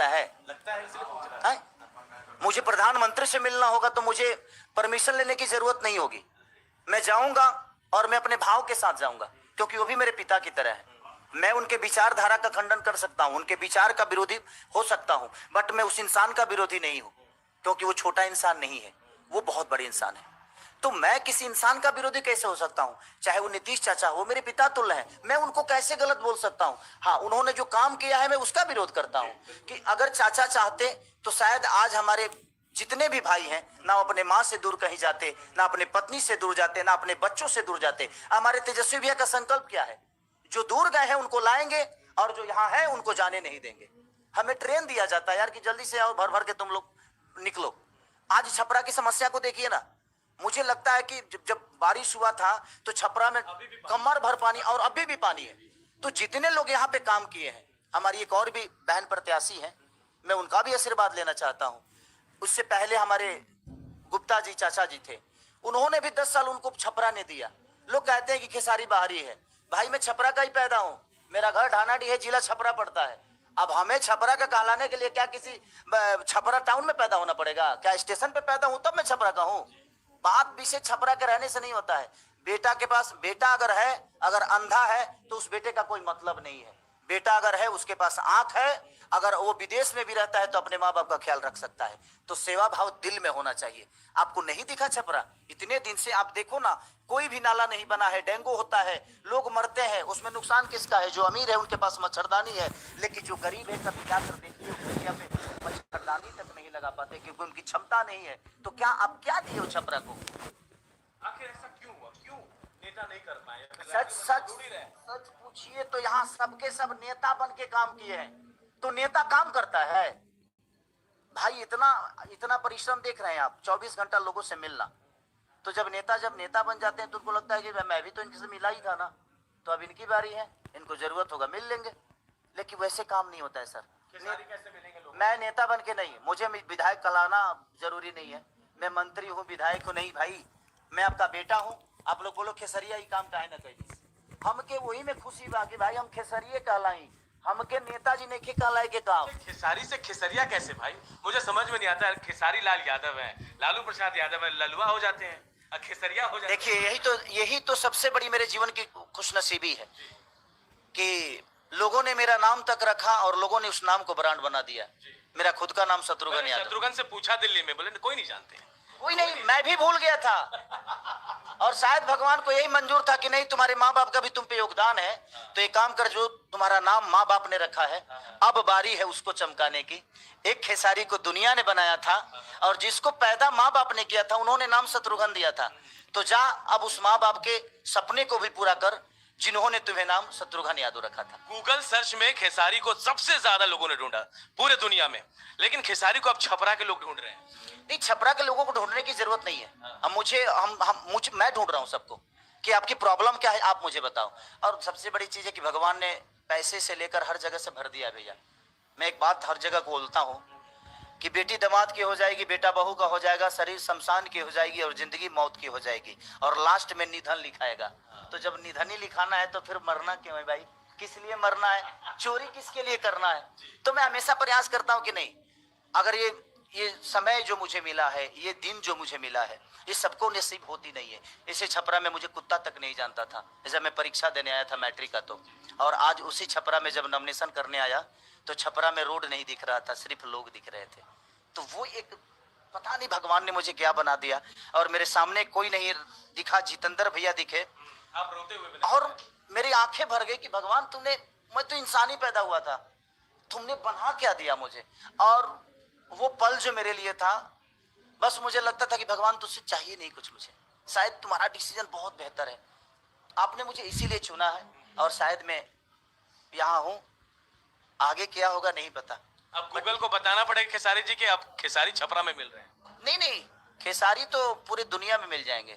लगता है मुझे प्रधानमंत्री से मिलना होगा तो मुझे परमिशन लेने की जरूरत नहीं होगी। मैं जाऊंगा और मैं अपने भाव के साथ जाऊंगा, क्योंकि वो भी मेरे पिता की तरह है। मैं उनके विचारधारा का खंडन कर सकता हूं, उनके विचार का विरोधी हो सकता हूं, बट मैं उस इंसान का विरोधी नहीं हूं, क्योंकि वो छोटा इंसान नहीं है, वो बहुत बड़े इंसान है। तो मैं किसी इंसान का विरोधी कैसे हो सकता हूं? चाहे वो नीतीश चाचा हो, मेरे पिता तुल्य हैं, मैं उनको कैसे गलत बोल सकता हूं? हाँ, उन्होंने जो काम किया है मैं उसका विरोध करता हूं कि अगर चाचा चाहते तो शायद आज हमारे जितने भी भाई हैं ना अपने माँ से दूर कहीं जाते, ना अपने पत्नी से दूर जाते, ना अपने बच्चों से दूर जाते। हमारे तेजस्वी भैया का संकल्प क्या है? जो दूर गए हैं उनको लाएंगे और जो यहाँ है उनको जाने नहीं देंगे। हमें ट्रेन दिया जाता है यार कि जल्दी से आओ, भर भर के तुम लोग निकलो। आज छपरा की समस्या को देखिए ना, मुझे लगता है कि जब बारिश हुआ था तो छपरा में कमर भर पानी, और अभी भी पानी है। तो जितने लोग यहाँ पे काम किए हैं, हमारी एक और भी बहन प्रत्याशी है, मैं उनका भी आशीर्वाद लेना चाहता हूँ। उससे पहले हमारे गुप्ता जी चाचा जी थे, उन्होंने भी 10 साल उनको छपरा ने दिया। लोग कहते हैं कि खेसारी बाहरी है, भाई मैं छपरा का ही पैदा हूँ, मेरा घर ढानाडीह है, जिला छपरा पड़ता है। अब हमें छपरा का कहलाने के लिए क्या किसी छपरा टाउन में पैदा होना पड़ेगा? क्या स्टेशन पे पैदा हूं तब मैं छपरा का हूं? बात विषय छपरा के रहने से नहीं होता है। बेटा के पास बेटा अगर है, अगर अंधा है तो उस बेटे का कोई मतलब नहीं है। बेटा अगर है, उसके पास आंख है, अगर वो विदेश में भी रहता है तो अपने माँ बाप का ख्याल रख सकता है। तो सेवा भाव दिल में होना चाहिए। आपको नहीं दिखा छपरा? इतने दिन से आप देखो ना, कोई भी नाला नहीं बना है, डेंगू होता है, लोग मरते हैं, उसमें नुकसान किसका है? जो अमीर है उनके पास मच्छरदानी है, लेकिन जो गरीब है कभी जाकर देखिए उस एरिया पे मच्छरदानी तक नहीं लगा पाते क्योंकि उनकी क्षमता नहीं है। तो क्या आप क्या दिए हो छपरा को? आखिर ऐसा क्यों हुआ? क्यों नेता नहीं कर पाए? सच पूछिए तो यहाँ सबके सब नेता बन के काम किए हैं। तो नेता काम करता है भाई, इतना परिश्रम देख रहे हैं आप, 24 घंटा लोगों से मिलना। तो जब नेता बन जाते हैं तो उनको लगता है कि मैं भी तो इनसे मिला ही था ना, तो अब इनकी बारी है, इनको जरूरत होगा मिल लेंगे। लेकिन वैसे काम नहीं होता है सर। कैसे मिलेंगे लोग? मैं नेता बन के नहीं, मुझे विधायक कहलाना जरूरी नहीं है। मैं मंत्री हूँ, विधायक हूँ नहीं भाई, मैं आपका बेटा हूँ। आप लोग बोलो खेसरिया ही काम काहे ना कही, हमके वही में खुशी बा कि भाई हम खेसरिये कहलाई, हमके नेताजी ने कहलाए के काम। खेसारी से खेसरिया कैसे भाई? मुझे समझ में नहीं आता। खेसारी लाल यादव है, लालू प्रसाद यादव है, ललुआ हो जाते हैं, खेसरिया हो जाते हैं। देखिए यही तो सबसे बड़ी मेरे जीवन की खुशनसीबी है कि लोगों ने मेरा नाम तक रखा और लोगों ने उस नाम को ब्रांड बना दिया। मेरा खुद का नाम शत्रुघ्न यादव। शत्रुघ्न से पूछा दिल्ली में, बोले कोई नहीं जानते। कोई नहीं, मैं भी भूल गया था। और शायद भगवान को यही मंजूर था कि नहीं, तुम्हारे माँ बाप का भी तुम पे योगदान है, तो एक काम कर, जो तुम्हारा नाम माँ बाप ने रखा है अब बारी है उसको चमकाने की। एक खेसारी को दुनिया ने बनाया था और जिसको पैदा माँ बाप ने किया था उन्होंने नाम शत्रुघ्न दिया था। तो जा अब उस माँ बाप के सपने को भी पूरा कर जिन्होंने तुम्हें नाम शत्रुघ्न यादव रखा था। गूगल सर्च में खेसारी को सबसे ज्यादा लोगों ने ढूंढा पूरे दुनिया में, लेकिन खेसारी को अब छपरा के लोग ढूंढ रहे हैं। नहीं, छपरा के लोगों को ढूंढने की जरूरत नहीं है। मैं ढूंढ रहा हूं सबको कि आपकी प्रॉब्लम क्या है, आप मुझे बताओ। और सबसे बड़ी चीज है कि भगवान ने पैसे से लेकर हर जगह से भर दिया भैया। मैं एक बात हर जगह बोलता हूँ कि बेटी दामाद की हो जाएगी, बेटा बहू का हो जाएगा, शरीर शमशान की हो जाएगी और जिंदगी मौत की हो जाएगी, और लास्ट में निधन लिखाएगा। तो जब निधन ही लिखाना है तो फिर मरना क्यों है भाई? किस लिए मरना है? चोरी किसके लिए करना है? तो मैं हमेशा प्रयास करता हूँ कि नहीं, अगर ये समय जो मुझे मिला है, ये दिन जो मुझे मिला है, ये सबको नसीब होती नहीं है। इसे छपरा में मुझे कुत्ता तक नहीं जानता था जब मैं परीक्षा देने आया था मैट्रिक का। तो और आज उसी छपरा में जब नॉमिनेशन करने आया तो छपरा में रोड नहीं दिख रहा था, सिर्फ लोग दिख रहे थे। तो वो एक पता नहीं भगवान ने मुझे क्या बना दिया, और मेरे सामने कोई नहीं दिखा, जितेंद्र भैया दिखे, आप रोते हुए और मेरी आंखें भर गई कि भगवान तुमने, मैं तो इंसान ही पैदा हुआ था, तुमने बना क्या दिया मुझे। और वो पल जो मेरे लिए था, बस मुझे लगता था कि भगवान तुझसे चाहिए नहीं कुछ, मुझे शायद तुम्हारा डिसीजन बहुत बेहतर है, आपने मुझे इसीलिए चुना है, और शायद मैं यहाँ हूँ। आगे क्या होगा नहीं पता। अब गूगल को बताना पड़ेगा खेसारी जी के अब खेसारी छपरा में मिल रहे हैं। नहीं, खेसारी तो पूरी दुनिया में मिल जाएंगे।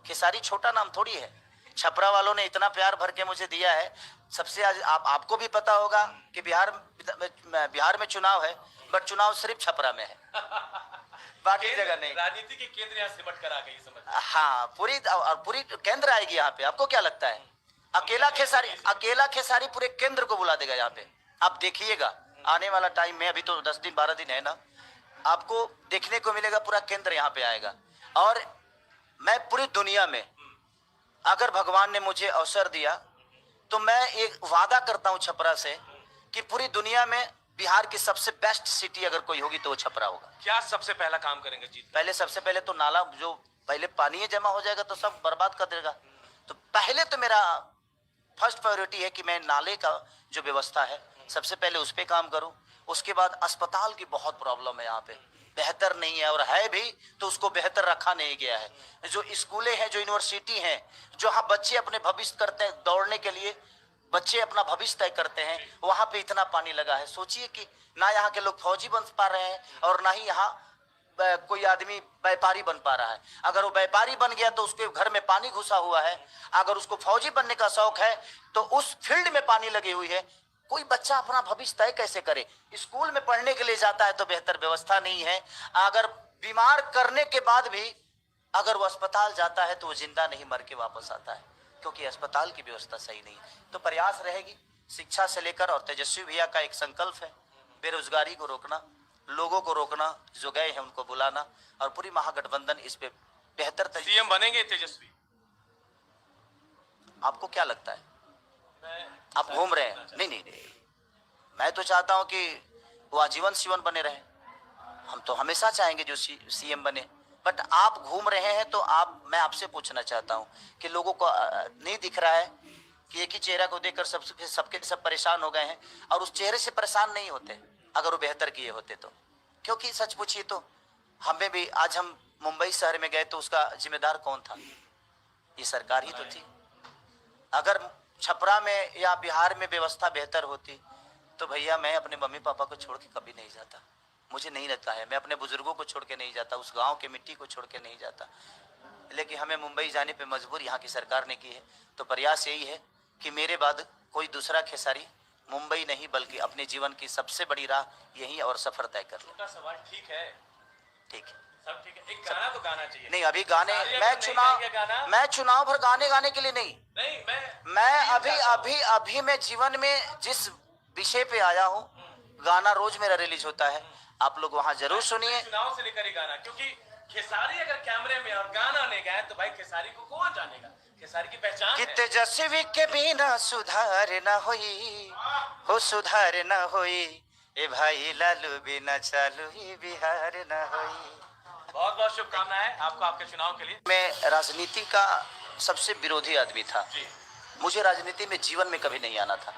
खेसारी छोटा नाम थोड़ी है। छपरा वालों ने इतना प्यार भर के मुझे दिया है। सबसे आज आपको भी पता होगा कि बिहार में चुनाव है, बट चुनाव सिर्फ छपरा में है, बाकी जगह नहीं। राजनीति के केंद्र यहाँ सिमट कर आ गई, समझ। हाँ, पूरी केंद्र आएगी यहाँ पे। आपको क्या लगता है अकेला खेसारी पूरे केंद्र को बुला देगा यहाँ पे? आप देखिएगा, आने वाला टाइम में, अभी तो 10 दिन 12 दिन है ना, आपको देखने को मिलेगा पूरा केंद्र यहाँ पे आएगा। और मैं पूरी दुनिया में, अगर भगवान ने मुझे अवसर दिया तो मैं एक वादा करता हूँ छपरा से कि पूरी दुनिया में बिहार की सबसे बेस्ट सिटी अगर कोई होगी तो वो छपरा होगा। क्या सबसे पहला काम करेंगे जीत? पहले, सबसे पहले तो नाला, जो पहले पानी जमा हो जाएगा तो सब बर्बाद कर देगा, तो पहले तो मेरा फर्स्ट प्रायोरिटी है कि मैं नाले का जो व्यवस्था है सबसे पहले उस पर काम करूं। उसके बाद अस्पताल की बहुत प्रॉब्लम है यहाँ पे, बेहतर नहीं है, और है भी तो उसको बेहतर रखा नहीं गया है। जो स्कूलें हैं, जो यूनिवर्सिटी हैं, जो हाँ बच्चे अपने भविष्य करते हैं, दौड़ने के लिए बच्चे अपना भविष्य तय करते हैं, वहां पे इतना पानी लगा है। सोचिए कि ना यहाँ के लोग फौजी बन पा रहे हैं और ना ही यहाँ कोई आदमी व्यापारी बन पा रहा है। अगर वो व्यापारी बन गया तो उसके घर में पानी घुसा हुआ है, अगर उसको फौजी बनने का शौक है तो उस फील्ड में पानी लगी हुई है। कोई बच्चा अपना भविष्य तय कैसे करे? स्कूल में पढ़ने के लिए जाता है तो बेहतर व्यवस्था नहीं है। अगर बीमार करने के बाद भी अगर वो अस्पताल जाता है तो वो जिंदा नहीं, मर के वापस आता है, क्योंकि अस्पताल की व्यवस्था सही नहीं है। तो प्रयास रहेगी शिक्षा से लेकर, और तेजस्वी भैया का एक संकल्प है बेरोजगारी को रोकना, लोगों को रोकना, जो गए हैं उनको बुलाना, और पूरी महागठबंधन इस पे बेहतर सीएम बनेंगे तेजस्वी? आपको क्या लगता है? आप घूम रहे हैं? नहीं, मैं तो चाहता हूं कि वो आजीवन सीवन बने रहे। हम तो हमेशा चाहेंगे जो सीएम बने, बट आप घूम रहे हैं तो मैं आपसे पूछना चाहता हूं कि लोगों को नहीं दिख रहा है कि एक ही चेहरा को देखकर सबके सब परेशान हो गए हैं, और उस चेहरे से परेशान नहीं होते अगर वो बेहतर किए होते तो। क्योंकि सच पूछिए तो हमें भी, आज हम मुंबई शहर में गए तो उसका जिम्मेदार कौन था? ये सरकार ही तो थी। अगर छपरा में या बिहार में व्यवस्था बेहतर होती तो भैया मैं अपने मम्मी पापा को छोड़ के कभी नहीं जाता, मुझे नहीं लगता है। मैं अपने बुजुर्गों को छोड़ के नहीं जाता, उस गांव के मिट्टी को छोड़ के नहीं जाता, लेकिन हमें मुंबई जाने पे मजबूर यहाँ की सरकार ने की है। तो प्रयास यही है कि मेरे बाद कोई दूसरा खेसारी मुंबई नहीं बल्कि अपने जीवन की सबसे बड़ी राह यही और सफर तय कर ले। सवाल ठीक है, ठीक है, सब ठीक है, एक गाना तो गाना चाहिए। नहीं अभी गाने, मैं चुनाव भर गाने के लिए नहीं, मैं अभी मैं जीवन में जिस विषय पे आया हूँ, गाना रोज मेरा रिलीज होता है, आप लोग वहाँ जरूर सुनिए। चुनाव से लेकर ही गाना, क्योंकि खेसारी अगर कैमरे में और गाना नहीं गाए तो भाई खेसारी को कौन जानेगा? खेसारी की पहचान कि तेजस्वी के बिना सुधार न होई, हो सुधार न होई, ए भाई लालू बिना चालू ही बिहार न होई। बहुत बहुत शुभकामनाएं आपको आपके चुनाव के लिए। मैं राजनीति का सबसे विरोधी आदमी था, मुझे राजनीति में जीवन में कभी नहीं आना था,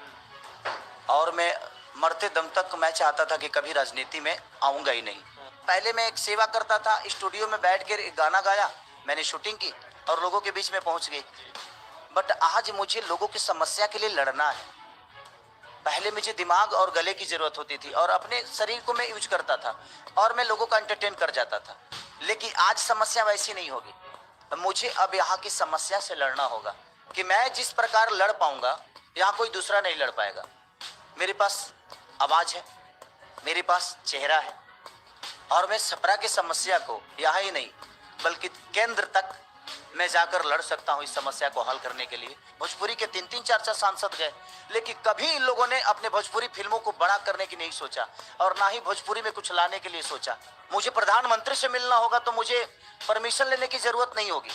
और मैं मरते दम तक मैं चाहता था कि कभी राजनीति में आऊंगा ही नहीं। पहले मैं एक सेवा करता था, स्टूडियो में बैठ कर एक गाना गाया, मैंने शूटिंग की और लोगों के बीच में पहुंच गई। बट आज मुझे लोगों की समस्या के लिए लड़ना है। पहले मुझे दिमाग और गले की जरूरत होती थी और अपने शरीर को मैं यूज करता था और मैं लोगों का एंटरटेन कर जाता था, लेकिन आज समस्या वैसी नहीं होगी। मुझे अब यहाँ की समस्या से लड़ना होगा कि मैं जिस प्रकार लड़ पाऊंगा यहाँ कोई दूसरा नहीं लड़ पाएगा। मेरे पास आवाज है, मेरे पास चेहरा है, और मैं छपरा की समस्या को यहाँ ही नहीं बल्कि केंद्र तक मैं जाकर लड़ सकता हूँ इस समस्या को हल करने के लिए। भोजपुरी के 3-3 4-4 सांसद गए, लेकिन कभी इन लोगों ने अपने भोजपुरी फिल्मों को बड़ा करने की नहीं सोचा और ना ही भोजपुरी में कुछ लाने के लिए सोचा। मुझे प्रधानमंत्री से मिलना होगा तो मुझे परमिशन लेने की जरूरत नहीं होगी,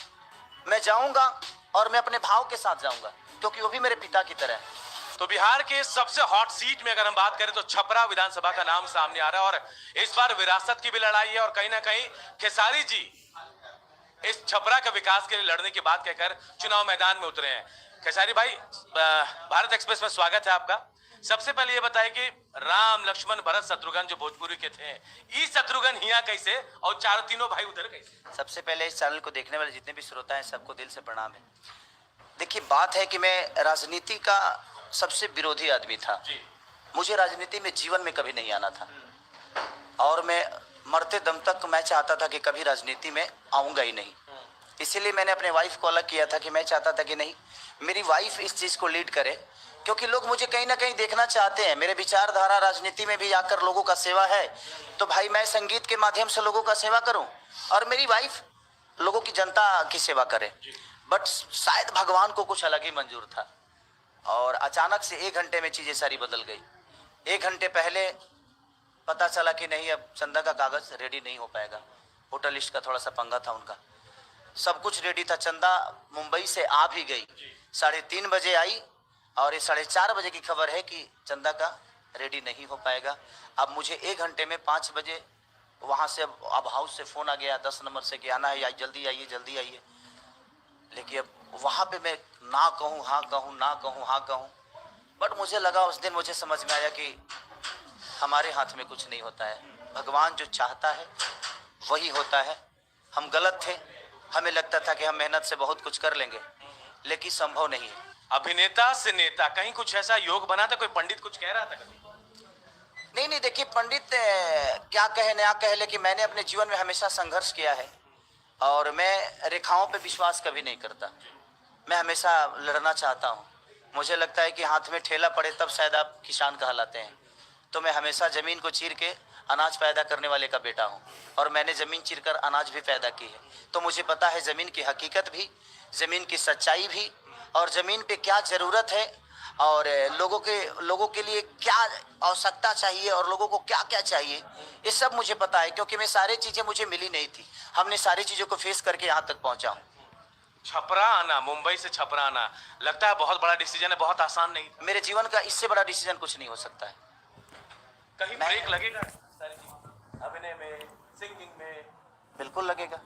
मैं जाऊंगा और मैं अपने भाव के साथ जाऊंगा, क्योंकि वो भी मेरे पिता की तरह है। तो बिहार के सबसे हॉट सीट में अगर हम बात करें तो छपरा विधानसभा का नाम सामने आ रहा है, और इस बार विरासत की भी लड़ाई है, और कहीं ना कहीं खेसारी जी इस छपरा के विकास के लिए लड़ने की बात कहकर चुनाव मैदान में उतरे हैं। खेसारी भाई, भारत एक्सप्रेस में स्वागत है आपका। सबसे पहले ये बताएं कि राम लक्ष्मण भरत शत्रुघ्न जो भोजपुरी के थे, ई शत्रुघ्न हिया कैसे और चारों तीनों भाई उधर कैसे? सबसे पहले इस चैनल को देखने वाले जितने भी श्रोता हैं सबको दिल से प्रणाम है। देखिए, बात है कि मैं राजनीति का सबसे विरोधी आदमी था, मुझे राजनीति में जीवन में कभी नहीं आना था, और मैं मरते दम तक मैं चाहता था कि कभी राजनीति में आऊंगा ही नहीं। इसीलिए मैंने अपने वाइफ को अलग किया था कि मैं चाहता था कि नहीं, मेरी वाइफ इस चीज़ को लीड करे, क्योंकि लोग मुझे कहीं ना कहीं देखना चाहते हैं। मेरे विचारधारा राजनीति में भी आकर लोगों का सेवा है, तो भाई मैं संगीत के माध्यम से लोगों का सेवा करूं और मेरी वाइफ लोगों की, जनता की सेवा करे। बट शायद भगवान को कुछ अलग ही मंजूर था, और अचानक से 1 घंटे में चीज़ें सारी बदल गई। 1 घंटे पहले पता चला कि नहीं, अब चंदा का कागज रेडी नहीं हो पाएगा। होटल लिस्ट का थोड़ा सा पंगा था उनका। सब कुछ रेडी था, चंदा मुंबई से आ भी गई, 3:30 बजे आई और ये 4:30 बजे की खबर है कि चंदा का रेडी नहीं हो पाएगा। अब मुझे 1 घंटे में 5 बजे वहाँ से अब हाउस से फ़ोन आ गया 10 नंबर से कि आना है, जल्दी आइए जल्दी आइए। लेकिन अब वहाँ पे मैं ना कहूँ हाँ कहूँ, ना कहूँ हाँ कहूँ, बट मुझे लगा उस दिन मुझे समझ में आया कि हमारे हाथ में कुछ नहीं होता है, भगवान जो चाहता है वही होता है। हम गलत थे, हमें लगता था कि हम मेहनत से बहुत कुछ कर लेंगे, लेकिन संभव नहीं है। अभिनेता से नेता, कहीं कुछ ऐसा योग बना था? कोई पंडित कुछ कह रहा था कभी? नहीं, देखिए पंडित क्या कहे ना कहे, लेकिन मैंने अपने जीवन में हमेशा संघर्ष किया है और मैं रेखाओं पे विश्वास कभी नहीं करता। मैं हमेशा लड़ना चाहता हूँ। मुझे लगता है कि हाथ में ठेला पड़े तब शायद आप किसान कहलाते हैं। तो मैं हमेशा ज़मीन को चीर के अनाज पैदा करने वाले का बेटा हूँ और मैंने ज़मीन चीर कर अनाज भी पैदा की है। तो मुझे पता है ज़मीन की हकीकत भी, ज़मीन की सच्चाई भी, और ज़मीन पे क्या ज़रूरत है और लोगों के लिए क्या आवश्यकता चाहिए और लोगों को क्या क्या चाहिए, ये सब मुझे पता है, क्योंकि मैं सारी चीज़ें मुझे मिली नहीं थी। हमने सारी चीज़ों को फेस करके यहाँ तक पहुँचा हूँ। छपरा आना, मुंबई से छपरा आना, लगता है बहुत बड़ा डिसीजन है, बहुत आसान नहीं था। मेरे जीवन का इससे बड़ा डिसीजन कुछ नहीं हो सकता है। कहीं ब्रेक लगेगा सारी चीज, अभिनय में, सिंगिंग में? बिल्कुल लगेगा।